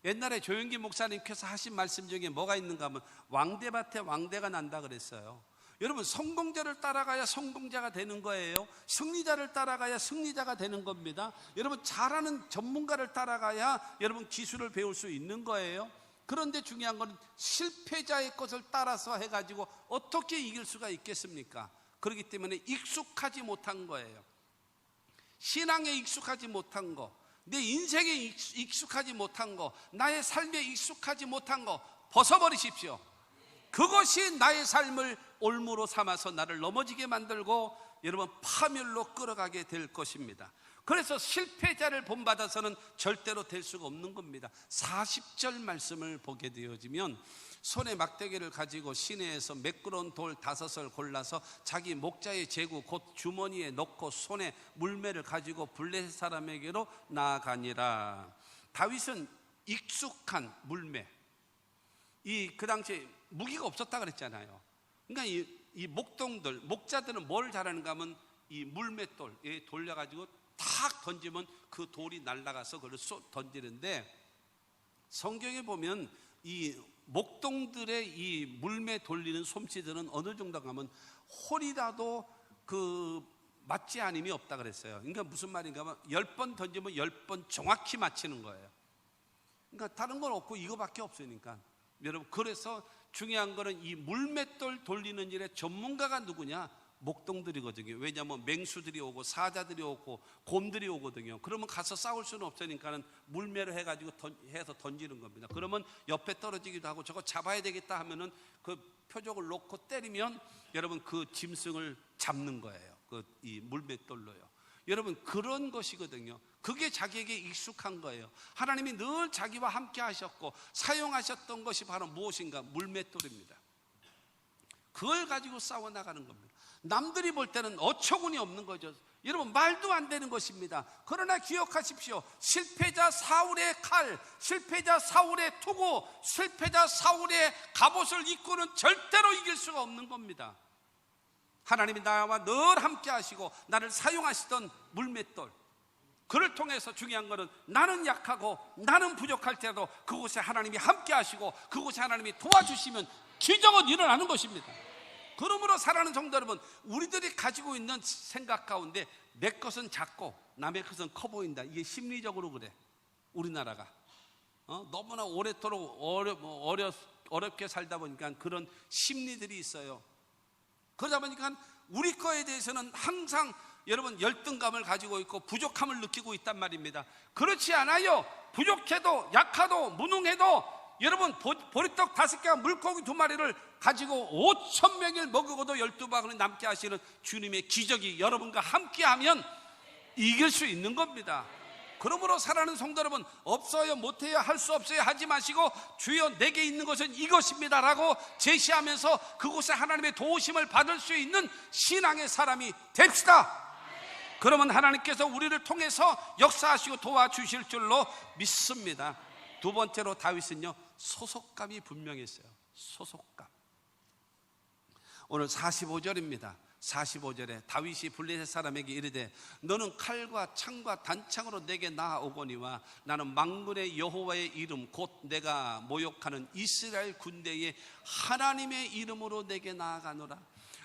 옛날에 조영기 목사님께서 하신 말씀 중에 뭐가 있는가 하면 왕대밭에 왕대가 난다 그랬어요. 여러분, 성공자를 따라가야 성공자가 되는 거예요. 승리자를 따라가야 승리자가 되는 겁니다. 여러분, 잘하는 전문가를 따라가야 여러분 기술을 배울 수 있는 거예요. 그런데 중요한 건 실패자의 것을 따라서 해가지고 어떻게 이길 수가 있겠습니까? 그렇기 때문에 익숙하지 못한 거예요. 신앙에 익숙하지 못한 거, 내 인생에 익숙하지 못한 거, 나의 삶에 익숙하지 못한 거 벗어버리십시오. 그것이 나의 삶을 올무로 삼아서 나를 넘어지게 만들고 여러분 파멸로 끌어가게 될 것입니다. 그래서 실패자를 본받아서는 절대로 될 수가 없는 겁니다. 40절 말씀을 보게 되어지면 손에 막대기를 가지고 시내에서 매끄러운 돌 5을 골라서 자기 목자의 제구 곧 주머니에 넣고 손에 물매를 가지고 블레셋 사람에게로 나아가니라. 다윗은 익숙한 물매, 그 당시에 무기가 없었다 그랬잖아요. 그러니까 이 목자들은 뭘 잘하는가 하면 이 물맷돌에 돌려가지고 탁 던지면 그 돌이 날아가서 그걸 던지는데, 성경에 보면 이 목동들의 이 물매 돌리는 솜씨들은 어느 정도 가면 홀이라도 맞지 않음이 없다 그랬어요. 그러니까 무슨 말인가 하면 10번 던지면 10번 정확히 맞히는 거예요. 그러니까 다른 건 없고 이거밖에 없으니까. 여러분, 그래서 중요한 거는 이 물맷돌 돌리는 일에 전문가가 누구냐? 목동들이거든요. 왜냐하면 맹수들이 오고 사자들이 오고 곰들이 오거든요. 그러면 가서 싸울 수는 없으니까는 물매를 해가지고 해서 던지는 겁니다. 그러면 옆에 떨어지기도 하고 저거 잡아야 되겠다 하면은 그 표적을 놓고 때리면 여러분 그 짐승을 잡는 거예요. 이 물맷돌로요. 여러분, 그런 것이거든요. 그게 자기에게 익숙한 거예요. 하나님이 늘 자기와 함께 하셨고 사용하셨던 것이 바로 무엇인가? 물맷돌입니다. 그걸 가지고 싸워나가는 겁니다. 남들이 볼 때는 어처구니 없는 거죠. 여러분, 말도 안 되는 것입니다. 그러나 기억하십시오. 실패자 사울의 칼, 실패자 사울의 투구, 실패자 사울의 갑옷을 입고는 절대로 이길 수가 없는 겁니다. 하나님이 나와 늘 함께 하시고 나를 사용하시던 물맷돌, 그를 통해서 중요한 것은 나는 약하고 나는 부족할 때도 그곳에 하나님이 함께 하시고 그곳에 하나님이 도와주시면 기적은 일어나는 것입니다. 그러므로 사랑하는 성도 여러분, 우리들이 가지고 있는 생각 가운데 내 것은 작고 남의 것은 커 보인다, 이게 심리적으로 그래. 우리나라가 너무나 오래도록 어렵게 살다 보니까 그런 심리들이 있어요. 그러다 보니까 우리 거에 대해서는 항상 여러분 열등감을 가지고 있고 부족함을 느끼고 있단 말입니다. 그렇지 않아요. 부족해도 약하도 무능해도 여러분 보리떡 5개와 물고기 2마리를 가지고 5,000명을 먹어도 12바구니 남게 하시는 주님의 기적이 여러분과 함께하면 이길 수 있는 겁니다. 그러므로 사랑하는 성도 여러분, 없어요, 못해요, 할 수 없어요 하지 마시고 주여 내게 있는 것은 이것입니다 라고 제시하면서 그곳에 하나님의 도우심을 받을 수 있는 신앙의 사람이 됩시다. 그러면 하나님께서 우리를 통해서 역사하시고 도와주실 줄로 믿습니다. 두 번째로 다윗은요, 소속감이 분명했어요. 소속감. 오늘 45절입니다. 45절에 다윗이 블레셋 사람에게 이르되 너는 칼과 창과 단창으로 내게 나아오거니와 나는 만군의 여호와의 이름 곧 내가 모욕하는 이스라엘 군대의 하나님의 이름으로 내게 나아가노라.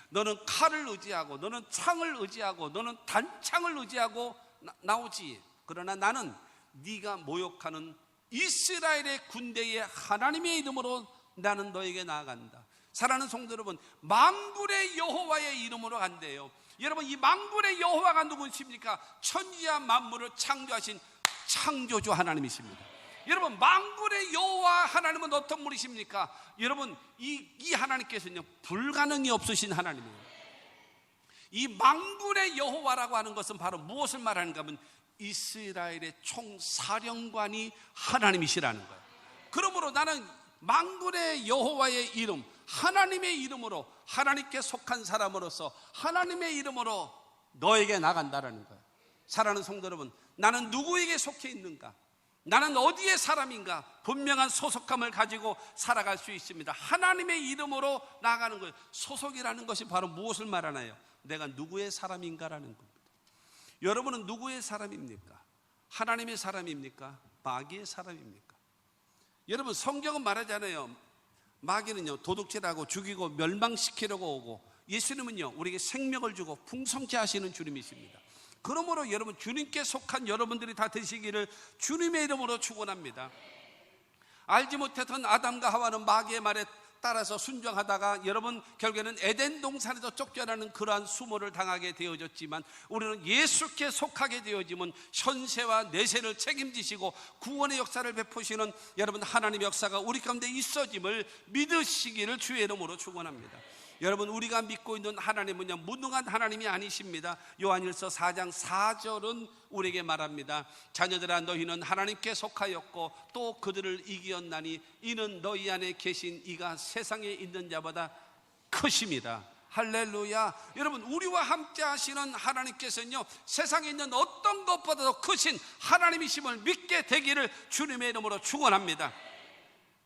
너는 칼을 의지하고 너는 창을 의지하고 너는 단창을 의지하고 나오지. 그러나 나는 네가 모욕하는 이스라엘의 군대의 하나님의 이름으로 나는 너에게 나아간다. 사랑하는 성도 여러분, 만군의 여호와의 이름으로 간대요. 여러분, 이 만군의 여호와가 누구십니까? 천지와 만물을 창조하신 창조주 하나님이십니다. 여러분, 만군의 여호와 하나님은 어떤 분이십니까? 여러분, 이 하나님께서는요, 불가능이 없으신 하나님이에요. 이 만군의 여호와라고 하는 것은 바로 무엇을 말하는가 하면 이스라엘의 총사령관이 하나님이시라는 거예요. 그러므로 나는 만군의 여호와의 이름, 하나님의 이름으로, 하나님께 속한 사람으로서 하나님의 이름으로 너에게 나간다라는 거예요. 사랑하는 성도 여러분, 나는 누구에게 속해 있는가? 나는 어디의 사람인가? 분명한 소속감을 가지고 살아갈 수 있습니다. 하나님의 이름으로 나아가는 거예요. 소속이라는 것이 바로 무엇을 말하나요? 내가 누구의 사람인가라는 겁니다. 여러분은 누구의 사람입니까? 하나님의 사람입니까? 마귀의 사람입니까? 여러분, 성경은 말하잖아요. 마귀는요, 도둑질하고 죽이고 멸망시키려고 오고, 예수님은요, 우리에게 생명을 주고 풍성케 하시는 주님이십니다. 그러므로 여러분, 주님께 속한 여러분들이 다 되시기를 주님의 이름으로 축원합니다. 알지 못했던 아담과 하와는 마귀의 말에 따라서 순종하다가 여러분 결국에는 에덴 동산에서 쫓겨나는 그러한 수모를 당하게 되어졌지만, 우리는 예수께 속하게 되어지면 현세와 내세를 책임지시고 구원의 역사를 베푸시는 여러분 하나님의 역사가 우리 가운데 있어짐을 믿으시기를 주의 이름으로 축원합니다. 여러분, 우리가 믿고 있는 하나님은요, 무능한 하나님이 아니십니다. 요한일서 4장 4절은 우리에게 말합니다. 자녀들아, 너희는 하나님께 속하였고 또 그들을 이기었나니 이는 너희 안에 계신 이가 세상에 있는 자보다 크십니다. 할렐루야. 여러분, 우리와 함께 하시는 하나님께서는요, 세상에 있는 어떤 것보다도 크신 하나님이심을 믿게 되기를 주님의 이름으로 축원합니다.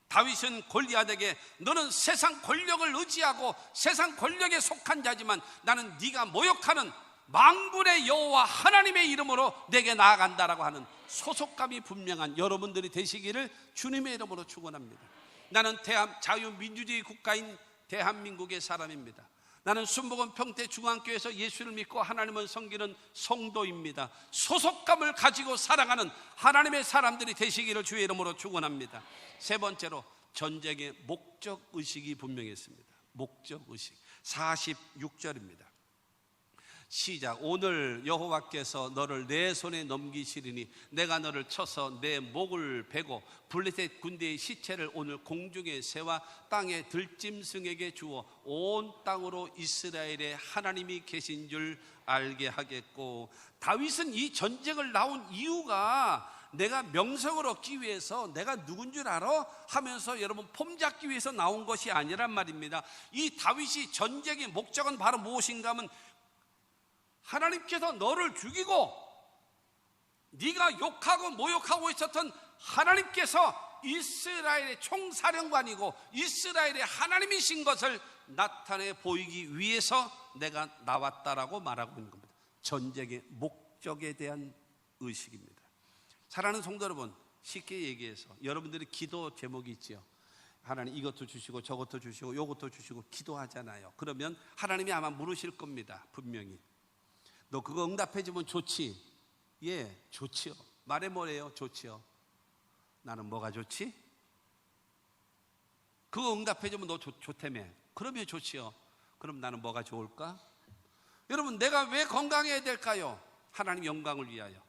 다윗은 골리앗에게 너는 세상 권력을 의지하고 세상 권력에 속한 자지만 나는 네가 모욕하는 만군의 여호와 하나님의 이름으로 내게 나아간다라고 하는 소속감이 분명한 여러분들이 되시기를 주님의 이름으로 축원합니다. 나는 자유민주주의 국가인 대한민국의 사람입니다. 나는 순복음 평택 중앙교회에서 예수를 믿고 하나님을 섬기는 성도입니다. 소속감을 가지고 살아가는 하나님의 사람들이 되시기를 주의 이름으로 축원합니다. 세 번째로, 전쟁의 목적의식이 분명했습니다. 목적의식. 46절입니다. 시작. 오늘 여호와께서 너를 내 손에 넘기시리니 내가 너를 쳐서 내 목을 베고 블레셋 군대의 시체를 오늘 공중의 새와 땅의 들짐승에게 주어 온 땅으로 이스라엘의 하나님이 계신 줄 알게 하겠고, 다윗은 이 전쟁을 나온 이유가 내가 명성을 얻기 위해서 내가 누군 줄 알아? 하면서 여러분 폼 잡기 위해서 나온 것이 아니란 말입니다. 이 다윗이 전쟁의 목적은 바로 무엇인가 하면, 하나님께서 너를 죽이고 네가 욕하고 모욕하고 있었던 하나님께서 이스라엘의 총사령관이고 이스라엘의 하나님이신 것을 나타내 보이기 위해서 내가 나왔다라고 말하고 있는 겁니다. 전쟁의 목적에 대한 의식입니다. 사랑하는 성도 여러분, 쉽게 얘기해서 여러분들이 기도 제목이 있지요. 하나님 이것도 주시고 저것도 주시고 이것도 주시고 기도하잖아요. 그러면 하나님이 아마 물으실 겁니다. 분명히. 너 그거 응답해주면 좋지? 예, 좋지요. 말해 뭐래요? 좋지요. 나는 뭐가 좋지? 그거 응답해주면 너 좋다며. 그러면 좋지요. 그럼 나는 뭐가 좋을까? 여러분, 내가 왜 건강해야 될까요? 하나님 영광을 위하여.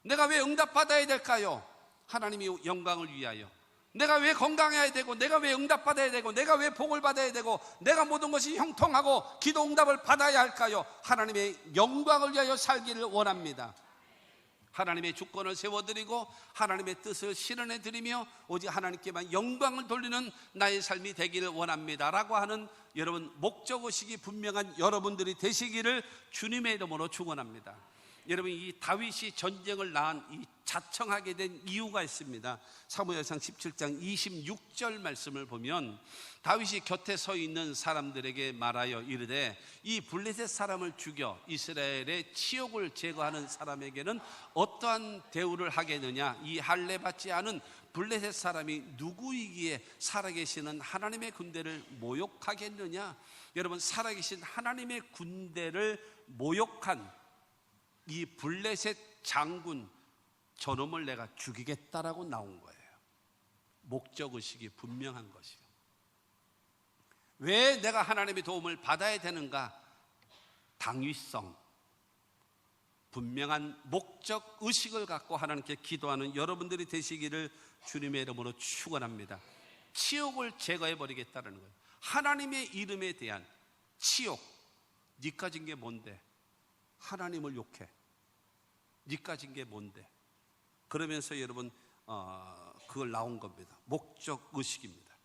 내가 왜 응답받아야 될까요? 하나님이 영광을 위하여. 내가 왜 건강해야 되고, 내가 왜 응답받아야 되고, 내가 왜 복을 받아야 되고, 내가 모든 것이 형통하고 기도 응답을 받아야 할까요? 하나님의 영광을 위하여 살기를 원합니다. 하나님의 주권을 세워드리고 하나님의 뜻을 실현해드리며 오직 하나님께만 영광을 돌리는 나의 삶이 되기를 원합니다 라고 하는 여러분 목적의식이 분명한 여러분들이 되시기를 주님의 이름으로 축원합니다. 여러분, 이 다윗이 전쟁을 낳은 이 자청하게 된 이유가 있습니다. 사무엘상 17장 26절 말씀을 보면 다윗이 곁에 서 있는 사람들에게 말하여 이르되 이 블레셋 사람을 죽여 이스라엘의 치욕을 제거하는 사람에게는 어떠한 대우를 하겠느냐? 이 할례 받지 않은 블레셋 사람이 누구이기에 살아계시는 하나님의 군대를 모욕하겠느냐? 여러분, 살아계신 하나님의 군대를 모욕한 이 블레셋 장군 저놈을 내가 죽이겠다라고 나온 거예요. 목적의식이 분명한 것이요. 왜 내가 하나님의 도움을 받아야 되는가? 당위성, 분명한 목적의식을 갖고 하나님께 기도하는 여러분들이 되시기를 주님의 이름으로 축원합니다. 치욕을 제거해버리겠다는 거예요. 하나님의 이름에 대한 치욕. 니 가진 게 뭔데? 하나님을 욕해. 니 가진 게 뭔데? 그러면서 여러분 그걸 나온 겁니다. 목적의식입니다.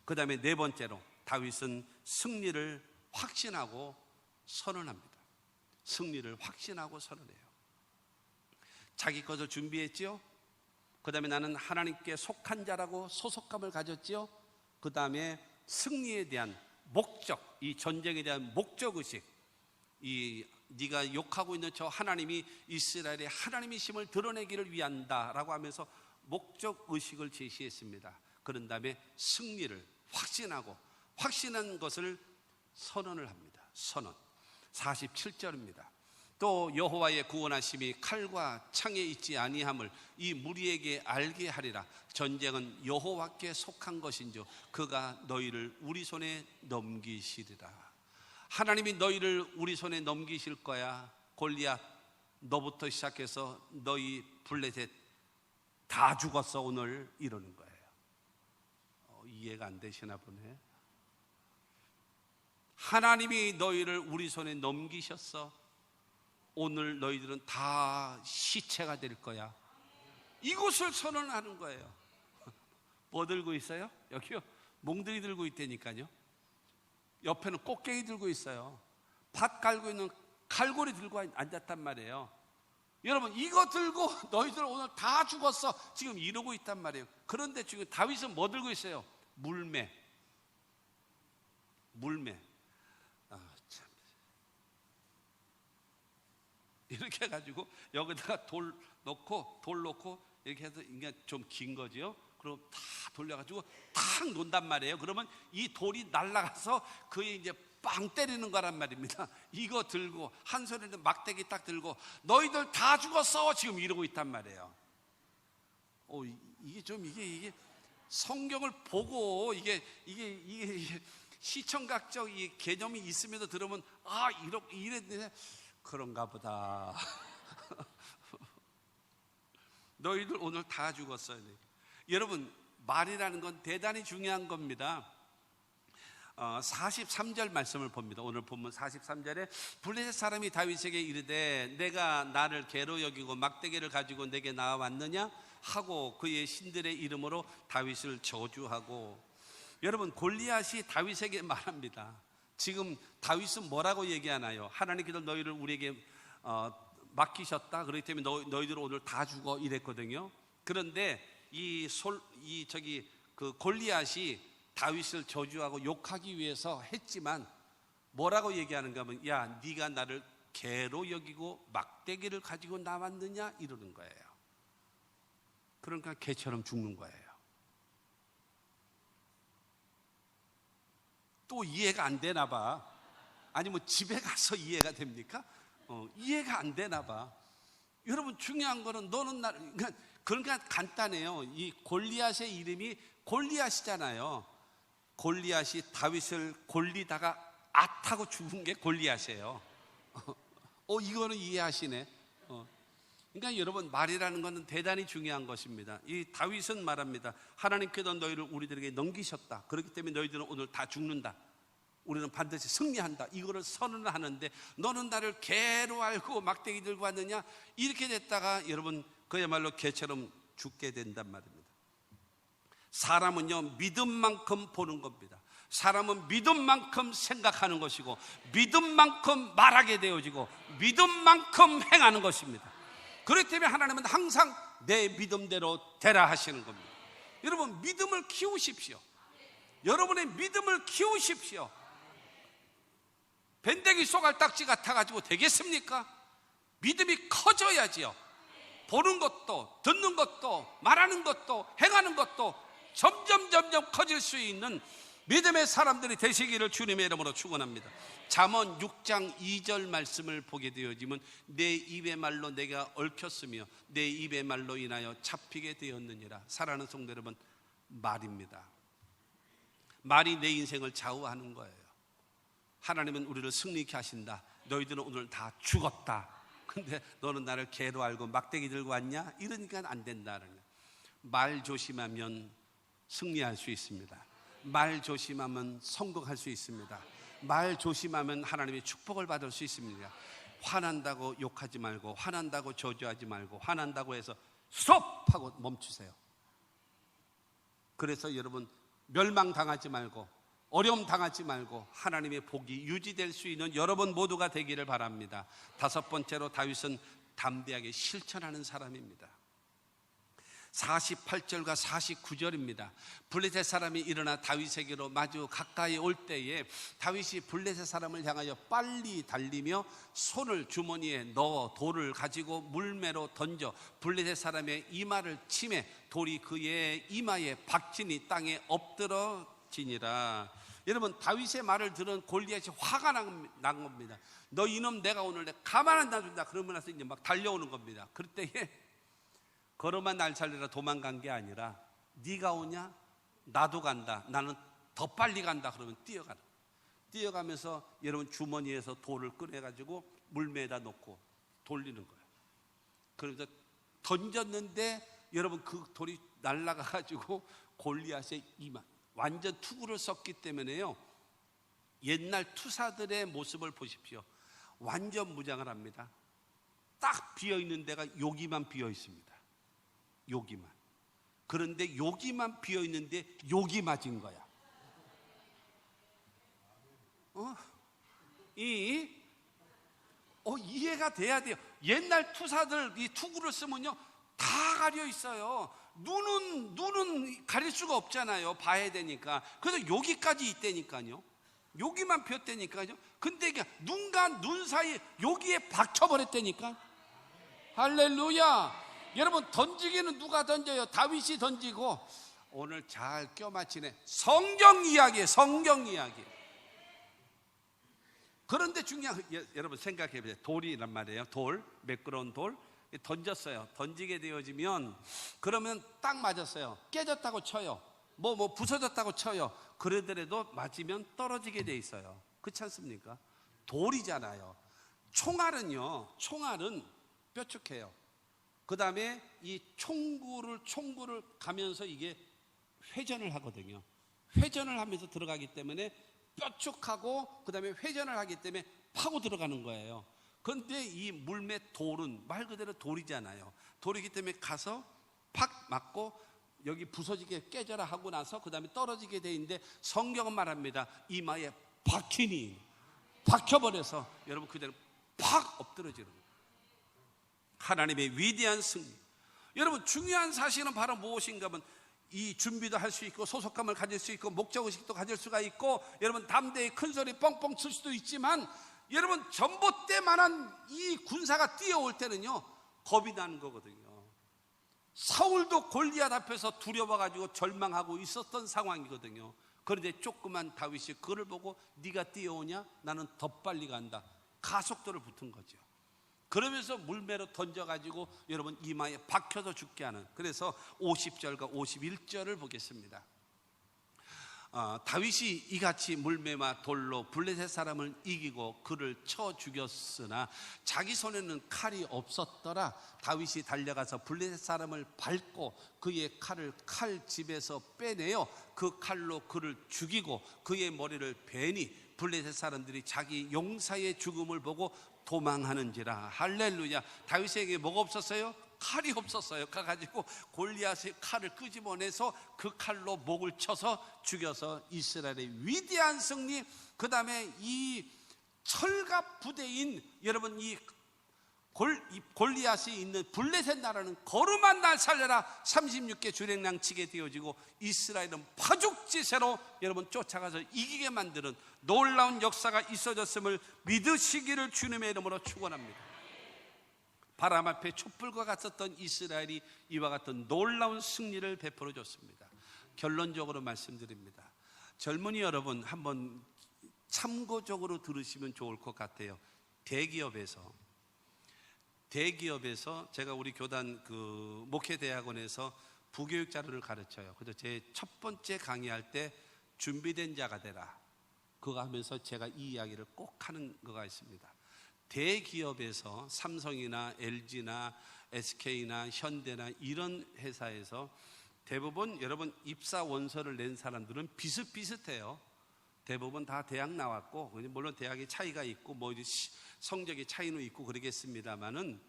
그 다음에 네 번째로 다윗은 승리를 확신하고 선언합니다. 승리를 확신하고 선언해요. 자기 것을 준비했지요. 그 다음에 나는 하나님께 속한 자라고 소속감을 가졌지요. 그 다음에 승리에 대한 목적, 이 전쟁에 대한 목적의식, 이 네가 욕하고 있는 저 하나님이 이스라엘의 하나님이심을 드러내기를 위한다라고 하면서 목적의식을 제시했습니다. 그런 다음에 승리를 확신하고 확신한 것을 선언을 합니다. 선언. 47절입니다. 또 여호와의 구원하심이 칼과 창에 있지 아니함을 이 무리에게 알게 하리라. 전쟁은 여호와께 속한 것인즉 그가 너희를 우리 손에 넘기시리라. 하나님이 너희를 우리 손에 넘기실 거야. 골리앗 너부터 시작해서 너희 블레셋 다 죽었어 오늘, 이러는 거예요. 이해가 안 되시나 보네. 하나님이 너희를 우리 손에 넘기셨어. 오늘 너희들은 다 시체가 될 거야. 이것을 선언하는 거예요. 뭐 들고 있어요? 여기요. 몽둥이 들고 있다니까요. 옆에는 꽃게기 들고 있어요. 밭 갈고 있는 칼고리 들고 앉았단 말이에요. 여러분, 이거 들고 너희들 오늘 다 죽었어 지금 이러고 있단 말이에요. 그런데 지금 다윗은 뭐 들고 있어요? 물매. 참. 이렇게 해가지고 여기다가 돌 놓고 이렇게 해서 이게 좀 긴 거지요. 그리고 다 돌려가지고 탁 놓는단 말이에요. 그러면 이 돌이 날아가서 그에 이제 빵 때리는 거란 말입니다. 이거 들고 한 손에는 막대기 딱 들고 너희들 다 죽었어 지금 이러고 있단 말이에요. 이게 성경을 보고 이게 시청각적 이 개념이 있으면서 들으면 이랬는데 그런가 보다. 너희들 오늘 다 죽었어요. 여러분, 말이라는 건 대단히 중요한 겁니다. 43절 말씀을 봅니다. 오늘 본문 43절에 블레셋 사람이 다윗에게 이르되 내가 나를 개로 여기고 막대기를 가지고 내게 나와왔느냐 하고 그의 신들의 이름으로 다윗을 저주하고. 여러분, 골리앗이 다윗에게 말합니다. 지금 다윗은 뭐라고 얘기하나요? 하나님께서 너희를 우리에게 맡기셨다. 그렇기 때문에 너희들 오늘 다 죽어 이랬거든요. 그런데 그 골리앗이 다윗을 저주하고 욕하기 위해서 했지만 뭐라고 얘기하는가 하면 야, 네가 나를 개로 여기고 막대기를 가지고 나왔느냐 이러는 거예요. 그러니까 개처럼 죽는 거예요. 또 이해가 안 되나 봐. 아니 뭐 집에 가서 이해가 됩니까? 이해가 안 되나 봐. 여러분, 중요한 거는 너는 나를, 그러니까 간단해요. 이 골리앗의 이름이 골리앗이잖아요. 골리앗이 다윗을 골리다가 앗하고 죽은 게 골리앗이에요. 이거는 이해하시네. 그러니까 여러분, 말이라는 것은 대단히 중요한 것입니다. 이 다윗은 말합니다. 하나님께서 너희를 우리들에게 넘기셨다. 그렇기 때문에 너희들은 오늘 다 죽는다. 우리는 반드시 승리한다. 이거를 선언을 하는데 너는 나를 개로 알고 막대기 들고 왔느냐? 이렇게 됐다가 여러분 그야말로 개처럼 죽게 된단 말입니다. 사람은요, 믿음만큼 보는 겁니다. 사람은 믿음만큼 생각하는 것이고 믿음만큼 말하게 되어지고 믿음만큼 행하는 것입니다. 그렇기 때문에 하나님은 항상 내 믿음대로 되라 하시는 겁니다. 여러분, 믿음을 키우십시오. 여러분의 믿음을 키우십시오. 밴댕이 쏘갈딱지 같아가지고 되겠습니까? 믿음이 커져야지요. 보는 것도 듣는 것도 말하는 것도 행하는 것도 점점 커질 수 있는 믿음의 사람들이 되시기를 주님의 이름으로 축원합니다. 잠언 6장 2절 말씀을 보게 되어지면 내 입의 말로 내가 얽혔으며 내 입의 말로 인하여 잡히게 되었느니라. 사랑하는 성도 여러분, 말입니다. 말이 내 인생을 좌우하는 거예요. 하나님은 우리를 승리케 하신다. 너희들은 오늘 다 죽었다. 근데 너는 나를 개로 알고 막대기 들고 왔냐? 이러니까 안 된다는 거예요. 말 조심하면 승리할 수 있습니다. 말 조심하면 성공할 수 있습니다. 말 조심하면 하나님의 축복을 받을 수 있습니다. 화난다고 욕하지 말고, 화난다고 저주하지 말고, 화난다고 해서 스톱하고 멈추세요. 그래서 여러분, 멸망당하지 말고 어려움 당하지 말고 하나님의 복이 유지될 수 있는 여러분 모두가 되기를 바랍니다. 다섯 번째로, 다윗은 담대하게 실천하는 사람입니다. 48절과 49절입니다. 블레셋 사람이 일어나 다윗에게로 마주 가까이 올 때에 다윗이 블레셋 사람을 향하여 빨리 달리며 손을 주머니에 넣어 돌을 가지고 물매로 던져 블레셋 사람의 이마를 치매 돌이 그의 이마에 박히니 땅에 엎드러지니라. 여러분, 다윗의 말을 들은 골리앗이 화가 난 겁니다. 너 이놈 내가 오늘 가만 안 놔둔다. 그러고 나서 이제 막 달려오는 겁니다. 그럴 때에 걸어만 날 살리라 도망간 게 아니라 네가 오냐? 나도 간다. 나는 더 빨리 간다. 그러면 뛰어가면서 여러분 주머니에서 돌을 꺼내가지고 물매에다 놓고 돌리는 거예요. 그래서 던졌는데 여러분 그 돌이 날아가가지고 골리앗의 이마, 완전 투구를 썼기 때문에요. 옛날 투사들의 모습을 보십시오. 완전 무장을 합니다. 딱 비어있는 데가 여기만 비어있습니다. 여기만. 그런데 여기만 비어있는데 여기 맞은 거야. 이해가 돼야 돼요. 옛날 투사들 이 투구를 쓰면요 다 가려 있어요. 눈은 가릴 수가 없잖아요. 봐야 되니까. 그래서 여기까지 있다니까요. 여기만 폈다니까요. 근데 눈과 눈 사이 여기에 박혀버렸다니까. 할렐루야. 여러분, 던지기는 누가 던져요? 다윗이 던지고. 오늘 잘 껴맞히네. 성경 이야기. 그런데 중요한, 여러분 생각해 보세요. 돌이란 말이에요. 돌, 매끄러운 돌 던졌어요. 던지게 되어지면 그러면 딱 맞았어요. 깨졌다고 쳐요. 뭐 부서졌다고 쳐요. 그러더라도 맞으면 떨어지게 돼 있어요. 그렇지 않습니까? 돌이잖아요. 총알은 뾰족해요. 그 다음에 이 총구를 가면서 이게 회전을 하거든요. 회전을 하면서 들어가기 때문에 뾰족하고 그 다음에 회전을 하기 때문에 파고 들어가는 거예요. 그런데 이 물매 돌은 말 그대로 돌이잖아요. 돌이기 때문에 가서 팍 맞고 여기 부서지게 깨져라 하고 나서 그 다음에 떨어지게 돼 있는데 성경은 말합니다. 이마에 박혀버려서 여러분 그대로 팍 엎드러지는 거예요. 하나님의 위대한 승리. 여러분, 중요한 사실은 바로 무엇인가 하면 이 준비도 할 수 있고 소속감을 가질 수 있고 목적의식도 가질 수가 있고 여러분 담대히 큰 소리 뻥뻥 칠 수도 있지만 여러분 전봇대만한 이 군사가 뛰어올 때는요 겁이 나는 거거든요. 사울도 골리앗 앞에서 두려워가지고 절망하고 있었던 상황이거든요. 그런데 조그만 다윗이 그를 보고 네가 뛰어오냐? 나는 더 빨리 간다. 가속도를 붙은 거죠. 그러면서 물매로 던져가지고 여러분 이마에 박혀서 죽게 하는. 그래서 50절과 51절을 보겠습니다. 다윗이 이같이 물매와 돌로 블레셋 사람을 이기고 그를 쳐 죽였으나 자기 손에는 칼이 없었더라. 다윗이 달려가서 블레셋 사람을 밟고 그의 칼을 칼집에서 빼내어 그 칼로 그를 죽이고 그의 머리를 베니 블레셋 사람들이 자기 용사의 죽음을 보고 도망하는지라. 할렐루야. 다윗에게 뭐가 없었어요? 칼이 없었어요. 가가지고 골리앗의 칼을 끄집어내서 그 칼로 목을 쳐서 죽여서 이스라엘의 위대한 승리. 그 다음에 이 철갑 부대인 여러분 이 골리앗이 있는 블레셋 나라는 걸음한 날 살려라 36개 주랭랑 치게 되어지고 이스라엘은 파죽지세로 여러분 쫓아가서 이기게 만드는 놀라운 역사가 있어졌음을 믿으시기를 주님의 이름으로 축원합니다. 바람 앞에 촛불과 같았던 이스라엘이 이와 같은 놀라운 승리를 베풀어 줬습니다. 결론적으로 말씀드립니다. 젊은이 여러분 한번 참고적으로 들으시면 좋을 것 같아요. 대기업에서 제가 우리 교단 그 목회대학원에서 부교육 자료를 가르쳐요. 그래서 제 첫 번째 강의할 때 준비된 자가 되라. 그거 하면서 제가 이 이야기를 꼭 하는 거가 있습니다. 대기업에서 삼성이나 LG나 SK나 현대나 이런 회사에서 대부분 여러분 입사 원서를 낸 사람들은 비슷비슷해요. 대부분 다 대학 나왔고, 물론 대학의 차이가 있고 뭐 성적의 차이는 있고 그러겠습니다만은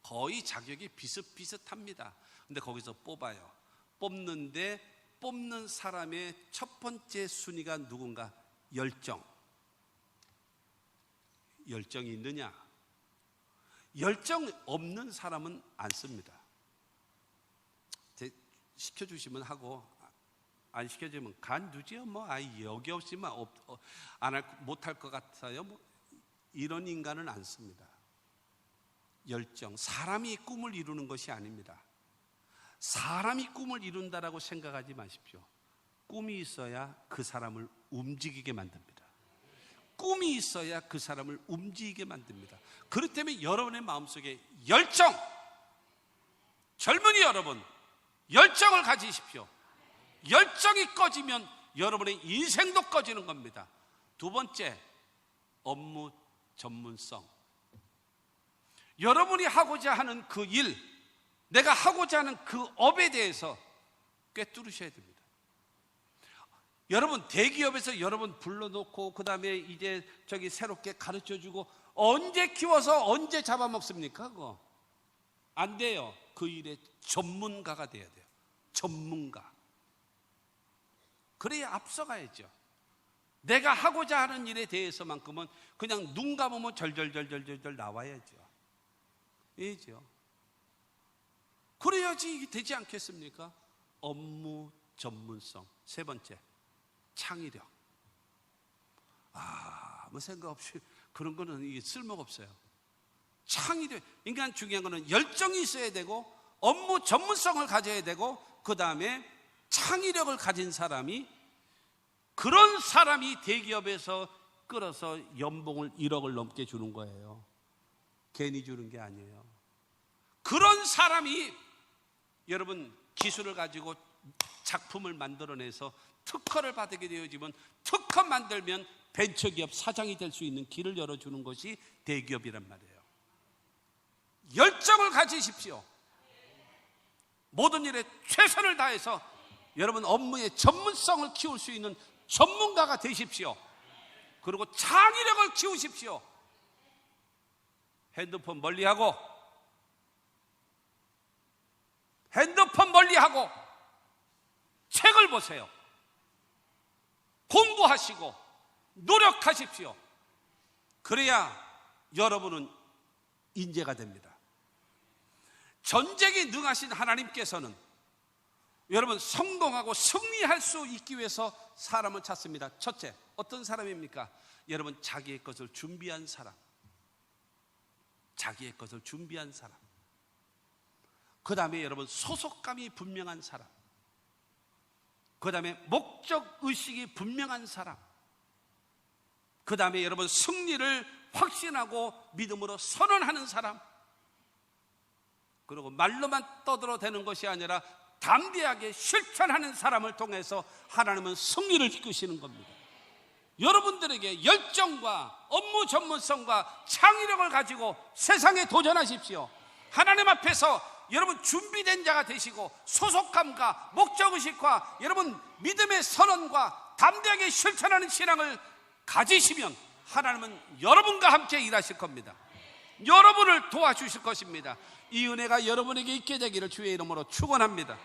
거의 자격이 비슷비슷합니다. 근데 거기서 뽑아요. 뽑는데 뽑는 사람의 첫 번째 순위가 누군가? 열정이 있느냐? 열정 없는 사람은 안 씁니다. 시켜주시면 하고 안 시켜주면 간두지요. 뭐 여기 없으면 못할 것 같아요. 뭐 이런 인간은 않습니다. 열정, 사람이 꿈을 이루는 것이 아닙니다. 사람이 꿈을 이룬다라고 생각하지 마십시오. 꿈이 있어야 그 사람을 움직이게 만듭니다. 꿈이 있어야 그 사람을 움직이게 만듭니다. 그렇다면 여러분의 마음속에 열정, 젊은이 여러분, 열정을 가지십시오. 열정이 꺼지면 여러분의 인생도 꺼지는 겁니다. 두 번째, 업무 전문성. 여러분이 하고자 하는 그 일, 내가 하고자 하는 그 업에 대해서 꿰뚫으셔야 됩니다. 여러분, 대기업에서 여러분 불러놓고 그 다음에 이제 새롭게 가르쳐주고 언제 키워서 언제 잡아먹습니까? 그거 안 돼요. 그 일의 전문가가 돼야 돼요. 전문가. 그래야 앞서가야죠. 내가 하고자 하는 일에 대해서만큼은 그냥 눈 감으면 절절절절절 나와야죠. 이죠. 그래야지 이게 되지 않겠습니까? 업무 전문성. 세 번째, 창의력. 아무 생각 없이 그런 거는 이게 쓸모가 없어요. 창의력. 인간 중요한 거는 열정이 있어야 되고 업무 전문성을 가져야 되고 그 다음에 창의력을 가진 사람이, 그런 사람이 대기업에서 끌어서 연봉을 1억을 넘게 주는 거예요. 괜히 주는 게 아니에요. 그런 사람이 여러분 기술을 가지고 작품을 만들어내서 특허를 받게 되어지면, 특허 만들면 벤처기업 사장이 될 수 있는 길을 열어주는 것이 대기업이란 말이에요. 열정을 가지십시오. 모든 일에 최선을 다해서 여러분 업무의 전문성을 키울 수 있는 전문가가 되십시오. 그리고 창의력을 키우십시오. 핸드폰 멀리하고 책을 보세요. 공부하시고 노력하십시오. 그래야 여러분은 인재가 됩니다. 전쟁에 능하신 하나님께서는 여러분 성공하고 승리할 수 있기 위해서 사람을 찾습니다. 첫째, 어떤 사람입니까? 여러분 자기의 것을 준비한 사람. 자기의 것을 준비한 사람. 그 다음에 여러분 소속감이 분명한 사람. 그 다음에 목적의식이 분명한 사람. 그 다음에 여러분 승리를 확신하고 믿음으로 선언하는 사람. 그리고 말로만 떠들어대는 것이 아니라 담대하게 실천하는 사람을 통해서 하나님은 승리를 이끄시는 겁니다. 여러분들에게 열정과 업무 전문성과 창의력을 가지고 세상에 도전하십시오. 하나님 앞에서 여러분 준비된 자가 되시고 소속감과 목적의식과 여러분 믿음의 선언과 담대하게 실천하는 신앙을 가지시면 하나님은 여러분과 함께 일하실 겁니다. 여러분을 도와주실 것입니다. 이 은혜가 여러분에게 있게 되기를 주의 이름으로 축원합니다.